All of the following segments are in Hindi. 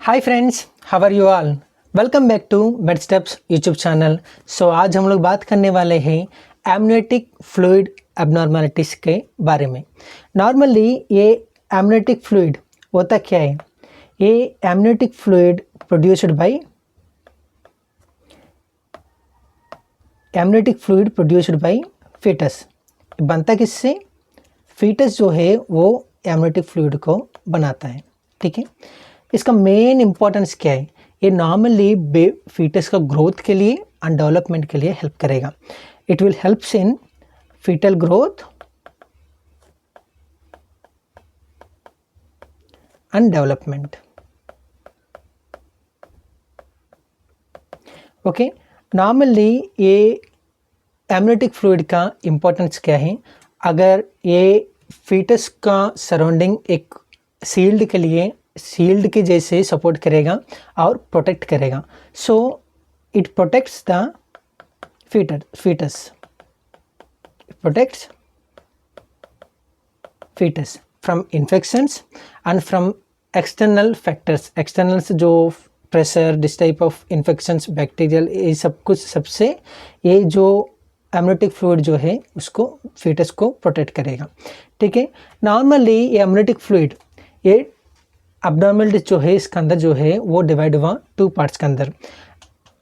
Hi friends, how are you all. Welcome back to Med Steps YouTube channel. So आज हम लोग बात करने वाले हैं एमनियोटिक फ्लूइड एबनॉर्मलिटीज के बारे में। नॉर्मली ये एमनियोटिक फ्लूइड होता क्या है? ये amniotic fluid produced by foetus. बनता किससे? फीटस जो है वो एमनियोटिक फ्लूइड को बनाता है। ठीक है, इसका मेन इंपॉर्टेंस क्या है? ये नॉर्मली फीटस का ग्रोथ के लिए एंड डेवलपमेंट के लिए हेल्प करेगा। It will helps in foetal growth and development. Okay, normally ये एमनियोटिक फ्लूइड का इंपॉर्टेंस क्या है? अगर ये फीटस का सराउंडिंग एक शील्ड के जैसे सपोर्ट करेगा और प्रोटेक्ट करेगा। So it protects the fetus from infections and from external factors। Externals जो pressure, this type of infections, bacterial, ये सब कुछ सबसे ये जो एमनियोटिक फ्लूइड जो है उसको फीटस को प्रोटेक्ट करेगा। ठीक है, नॉर्मली ये एमनियोटिक फ्लूइड ये एब्डोमिनल जो है इसके अंदर जो है वो डिवाइड हुआ 2 पार्ट्स के अंदर।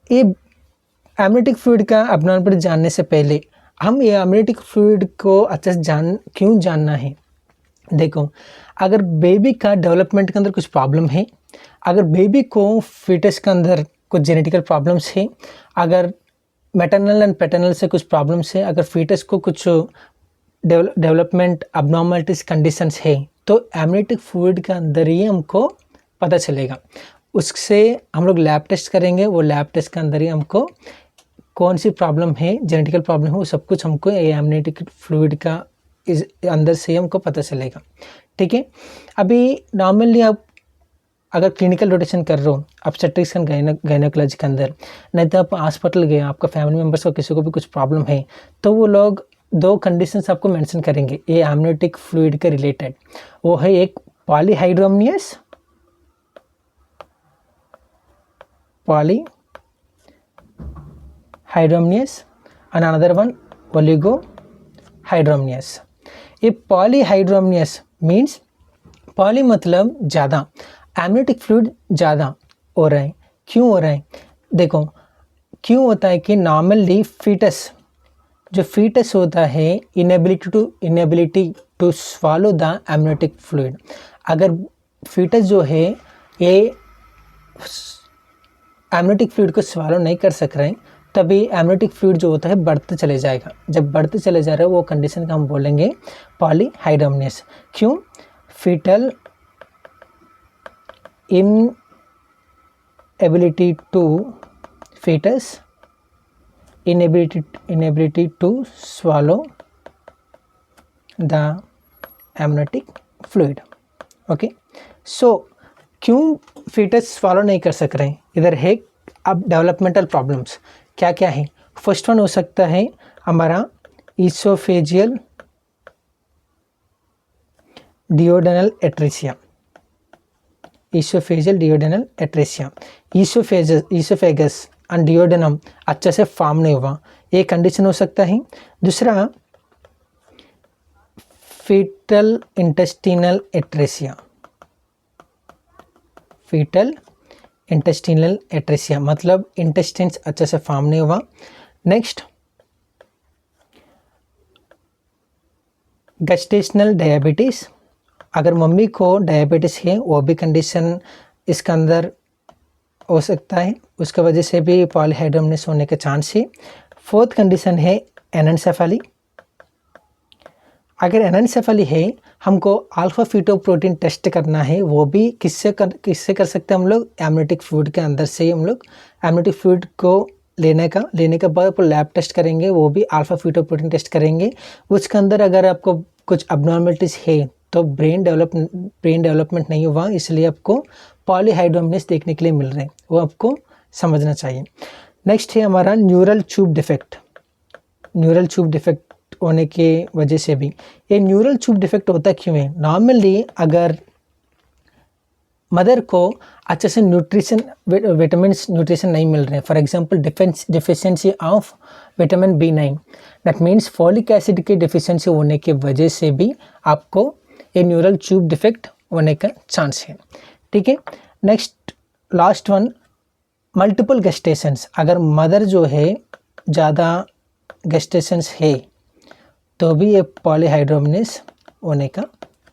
ये एमनियोटिक फ्लूइड का एब्डोमिनल जानने से पहले हम ये एमनियोटिक फ्लूइड को अच्छे से क्यों जानना है? देखो, अगर बेबी का डेवलपमेंट के अंदर कुछ प्रॉब्लम है, अगर बेबी को फीटस के अंदर कुछ जेनेटिकल प्रॉब्लम्स है, अगर मैटरनल एंड पैटर्नल से कुछ प्रॉब्लम्स है, अगर फीटस को कुछ डेवलपमेंट अबनॉर्मलिटीज कंडीशंस है, तो एमनियोटिक फ्लूइड के अंदर ही हमको पता चलेगा। उससे हम लोग लैब टेस्ट करेंगे, वो लैब टेस्ट के अंदर ही हमको कौन सी प्रॉब्लम है, जेनेटिकल प्रॉब्लम है, वो सब कुछ हमको एमनियोटिक फ्लूइड का इस अंदर से हमको पता चलेगा। ठीक है, अभी नॉर्मली आप अगर क्लिनिकल रोटेशन कर रहे हो ऑब्स्टेट्रिक्स एंड गायनेकोलॉजी के अंदर, नहीं तो आप हॉस्पिटल गए, आपका फैमिली मेम्बर्स को किसी को भी कुछ प्रॉब्लम है, तो वो लोग 2 कंडीशंस आपको मेंशन करेंगे ये एमनियोटिक फ्लूइड के रिलेटेड। वो है एक पॉलीहाइड्रोमनियस and another one ओलिगोहाइड्रोमनियस। ये पॉलीहाइड्रोमनियस मीन्स पॉली मतलब ज़्यादा, एमनियोटिक फ्लूइड ज़्यादा हो रहा है। क्यों हो रहा है? देखो, क्यों होता है कि नॉर्मली फीटस होता है inability to swallow the amniotic fluid. अगर फीटस जो है ये एमनियोटिक फ्लूइड को स्वालो नहीं कर सक रहे हैं, तभी एमनियोटिक फ्लूइड जो होता है बढ़ते चले जाएगा। जब बढ़ते चले जा रहे हैं वो कंडीशन का हम बोलेंगे पॉलीहाइड्रोमनियस। क्यों? Fetal inability to swallow the amniotic fluid। Okay, so क्यों फीटस स्वालो नहीं कर सक रहे हैं? इधर है अब डेवलपमेंटल प्रॉब्लम्स क्या क्या है। फर्स्ट वन हो सकता है हमारा oesophageal duodenal atresia. Oesophagus and duodenum अच्छे से फॉर्म नहीं हुआ, ये कंडीशन हो सकता है। दूसरा फीटल इंटेस्टिनल एट्रेसिया मतलब इंटेस्टाइन्स अच्छे से फॉर्म नहीं हुआ। नेक्स्ट गेस्टेशनल डायबिटीज़, अगर मम्मी को डायबिटीज़ है वो भी कंडीशन इसके अंदर हो सकता है, उसके वजह से भी पॉलीहाइड्रोमनियस होने के चांस है। फोर्थ कंडीशन है एनेन्सेफेली। अगर एनेन्सेफेली है, हमको अल्फा फीटोप्रोटीन टेस्ट करना है, वो भी किससे कर सकते हैं हम लोग? एमनियोटिक फ्लूइड के अंदर से ही हम लोग एमनियोटिक फ्लूइड को लेने के बाद लैब टेस्ट करेंगे, वो भी अल्फा फीटोप्रोटीन टेस्ट करेंगे। उसके अंदर अगर आपको कुछ अबनॉर्मलिटीज़ है तो ब्रेन डेवलपमेंट नहीं हुआ, इसलिए आपको पॉलीहाइड्रोमनियस देखने के लिए मिल रहे हैं, वो आपको समझना चाहिए। नेक्स्ट है हमारा न्यूरल ट्यूब डिफेक्ट होने के वजह से भी। ये न्यूरल ट्यूब डिफेक्ट होता क्यों है? नॉर्मली अगर मदर को अच्छे से न्यूट्रिशन न्यूट्रिशन नहीं मिल रहे हैं, for example deficiency of vitamin B9, that means folic acid की डिफिशियंसी होने की वजह से भी आपको ये न्यूरल ट्यूब डिफेक्ट होने का चांस है। ठीक है, नेक्स्ट लास्ट वन, मल्टीपल गेस्टेशंस। अगर मदर जो है ज़्यादा गेस्टेशंस है तो भी ये पॉलीहाइड्रोमनेस होने का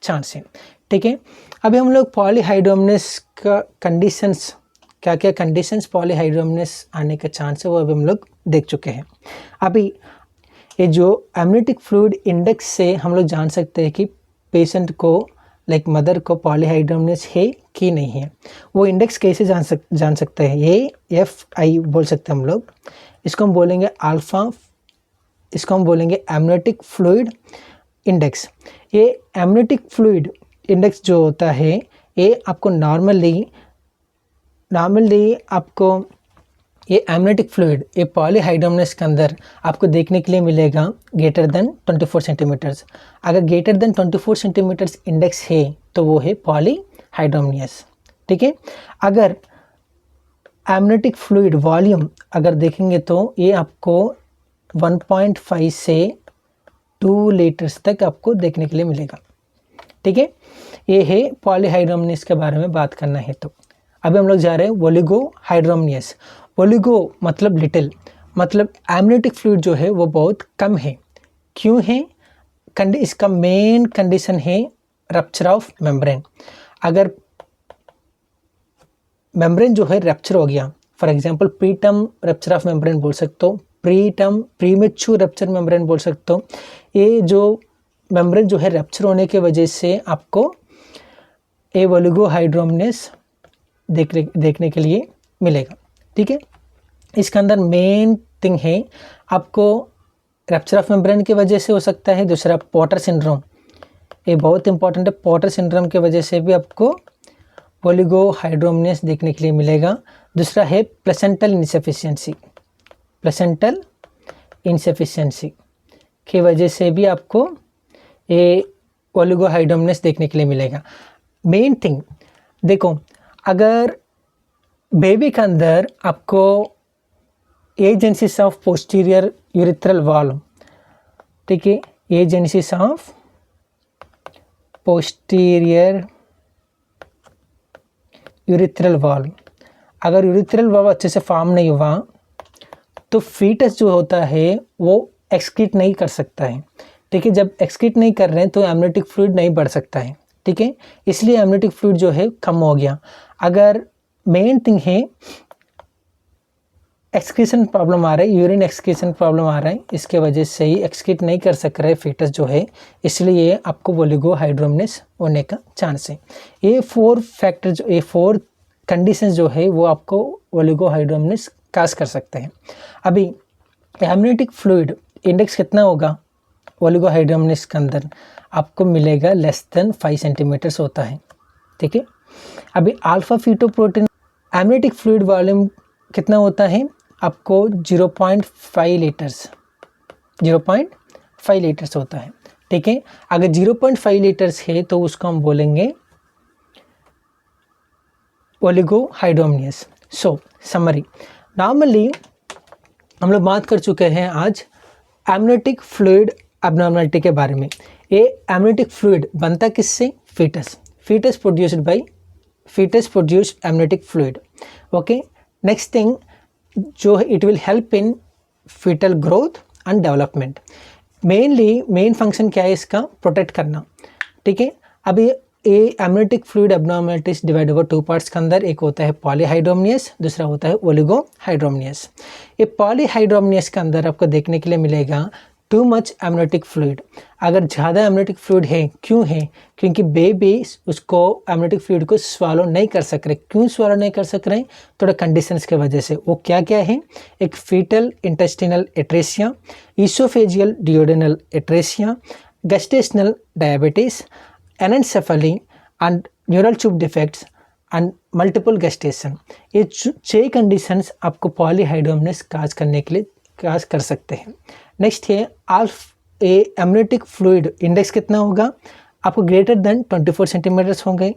चांस है। ठीक है, अभी हम लोग पॉलीहाइड्रोमनेस का कंडीशंस, क्या क्या कंडीशंस पॉलीहाइड्रोमनेस आने का चांस है वो अभी हम लोग देख चुके हैं। अभी ये जो एमनियोटिक फ्लूइड इंडेक्स से हम लोग जान सकते हैं कि पेशेंट को लाइक मदर को पॉलीहाइड्रोमनेस है कि नहीं है। वो इंडेक्स कैसे जान सकते हैं, ये FI बोल सकते हैं हम लोग। इसको हम बोलेंगे अल्फ़ा, इसको हम बोलेंगे एमनियोटिक फ्लूइड इंडेक्स। ये एमनियोटिक फ्लूइड इंडेक्स जो होता है ये आपको नॉर्मली आपको ये एमनियोटिक फ्लूइड ये पॉलीहाइड्रोमनेस के अंदर आपको देखने के लिए मिलेगा ग्रेटर देन 24 सेंटीमीटर्स। अगर ग्रेटर देन 24 सेंटीमीटर्स इंडेक्स है तो वो है पॉलीहाइड्रोमनियस। ठीक है, अगर एमनियोटिक फ्लूइड वॉल्यूम अगर देखेंगे तो ये आपको 1.5 से 2 लीटर्स तक आपको देखने के लिए मिलेगा। ठीक है, ये है पॉलीहाइड्रोमनियस के बारे में बात करना है। तो अभी हम लोग जा रहे हैं ओलिगोहाइड्रोमनियस। ओलिगो मतलब लिटिल, मतलब एमनियोटिक फ्लूइड जो है वो बहुत कम है। क्यों है? इसका मेन कंडीशन है रप्चर ऑफ मेम्ब्रेन। अगर मेम्ब्रेन जो है रप्चर हो गया, for example preterm rupture of membrane बोल सकते हो, प्रीमेच्योर रप्चर मेम्ब्रेन बोल सकते हो। ये जो मेम्ब्रेन जो है रप्चर होने की वजह से आपको ए ओलिगोहाइड्रोमनियस देखने के लिए मिलेगा। ठीक है, इसके अंदर मेन थिंग है आपको रप्चर ऑफ मेम्ब्रेन की वजह से हो सकता है। दूसरा पोर्टर सिंड्रोम, ये बहुत इंपॉर्टेंट है। पोर्टर सिंड्रोम की वजह से भी आपको ओलिगोहाइड्रोमनियस देखने के लिए मिलेगा। दूसरा है प्लेसेंटल इनसफिशिएंसी की वजह से भी आपको ये ओलिगोहाइड्रोमनियस देखने के लिए मिलेगा। मेन थिंग देखो, अगर बेबी के अंदर आपको agencies of posterior urethral valve, ठीक है, agencies of posterior urethral valve, अगर यूरिथ्रल वाल्व अच्छे से फॉर्म नहीं हुआ तो फीटस जो होता है वो एक्सक्रीट नहीं कर सकता है। ठीक है, जब एक्सक्रीट नहीं कर रहे हैं तो एमनियोटिक फ्लूइड नहीं बढ़ सकता है। ठीक है, इसलिए एमनियोटिक फ्लूइड जो है कम हो गया। अगर मेन थिंग है एक्सक्रीशन प्रॉब्लम आ रहा है, यूरिन एक्सक्रीशन प्रॉब्लम आ रहा है, इसके वजह से ही एक्सक्रीट नहीं कर सक रहे फीटस जो है, इसलिए आपको ओलिगोहाइड्रोमनियस होने का चांस है। ये 4 फैक्टर जो, ये 4 कंडीशंस जो है वो आपको ओलिगोहाइड्रोमनियस काज कर सकते हैं। अभी एमनियोटिक फ्लूइड इंडेक्स कितना होगा ओलिगोहाइड्रोमनियस के अंदर, आपको मिलेगा लेस देन 5 सेंटीमीटर्स होता है। ठीक है, अभी alpha fetoprotein amniotic fluid volume कितना होता है, आपको 0.5 लीटर्स होता है। ठीक है, अगर 0.5 लीटर्स है तो उसको हम बोलेंगे ओलिगोहाइड्रोमनियस। सो समरी, नॉर्मली हम लोग बात कर चुके हैं आज एमनियोटिक फ्लूइड एब्नॉर्मलिटी के बारे में। ये एमनियोटिक फ्लूइड बनता किससे? Foetus produced amniotic fluid. Okay, next thing जो है it will help in foetal growth and development. Main function क्या है इसका? प्रोटेक्ट करना। ठीक है, अभी ये amniotic fluid abnormalities divide over 2 parts के अंदर, एक होता है पॉलीहाइड्रोमनियस, दूसरा होता है ओलिगोहाइड्रोमनियस। ये पॉलीहाइड्रोमनियस के अंदर आपको देखने के लिए मिलेगा टू मच एमनियोटिक फ्लूइड। अगर ज़्यादा एमनियोटिक फ्लूइड है, क्यों है? क्योंकि बेबी उसको एमनियोटिक फ्लूइड को स्वालो नहीं कर सक रहे। क्यों स्वालो नहीं कर सक रहे? थोड़ा कंडीशंस की वजह से। वो क्या क्या है? एक fetal intestinal atresia, oesophageal duodenal atresia, gestational diabetes, anencephaly and neural tube defects and multiple gestation. ये 6 कंडीशंस आपको पॉलीहाइड्रोमनियस काज कर सकते हैं। नेक्स्ट है एमनियोटिक फ्लूइड इंडेक्स कितना होगा? आपको ग्रेटर देन 24 सेंटीमीटर्स होंगे।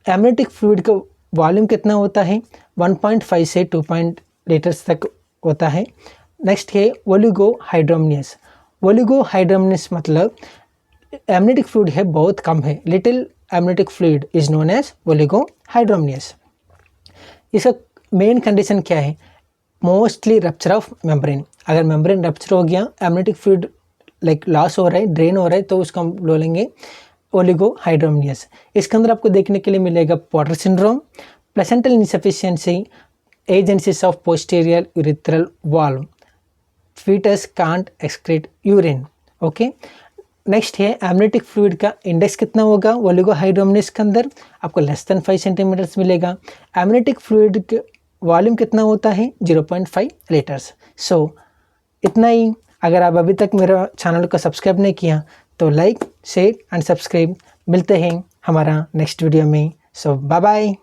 एमनियोटिक फ्लूइड का वॉल्यूम कितना होता है, 1.5 से 2 लीटर्स तक होता है। नेक्स्ट है ओलिगोहाइड्रोमनियस। ओलिगोहाइड्रोमनियस मतलब एमनियोटिक फ्लूइड है बहुत कम है, little amniotic fluid is known as oligohydramnios. इसका मेन कंडीशन क्या है, मोस्टली रप्चर ऑफ मेम्ब्रेन। अगर मेम्ब्रेन रप्चर हो गया, एमनियोटिक फ्लूइड लाइक लॉस हो रहा है, ड्रेन हो रहा है, तो उसको हम बोलेंगे ओलिगोहाइड्रोमनियस। इसके अंदर आपको देखने के लिए मिलेगा Potter syndrome, placental insufficiency, agencies of posterior urethral valve, foetus can't excrete urine. Okay, next है एमनियोटिक फ्लूइड का इंडेक्स कितना होगा ओलिगोहाइड्रोमनियस के अंदर, आपको लेस देन 5 सेंटीमीटर्स मिलेगा। एमनियोटिक फ्लूइड का वॉल्यूम कितना होता है, 0.5 लीटर्स। सो इतना ही। अगर आप अभी तक मेरा चैनल को सब्सक्राइब नहीं किया तो लाइक, शेयर एंड सब्सक्राइब। मिलते हैं हमारा नेक्स्ट वीडियो में। सो बाय बाय।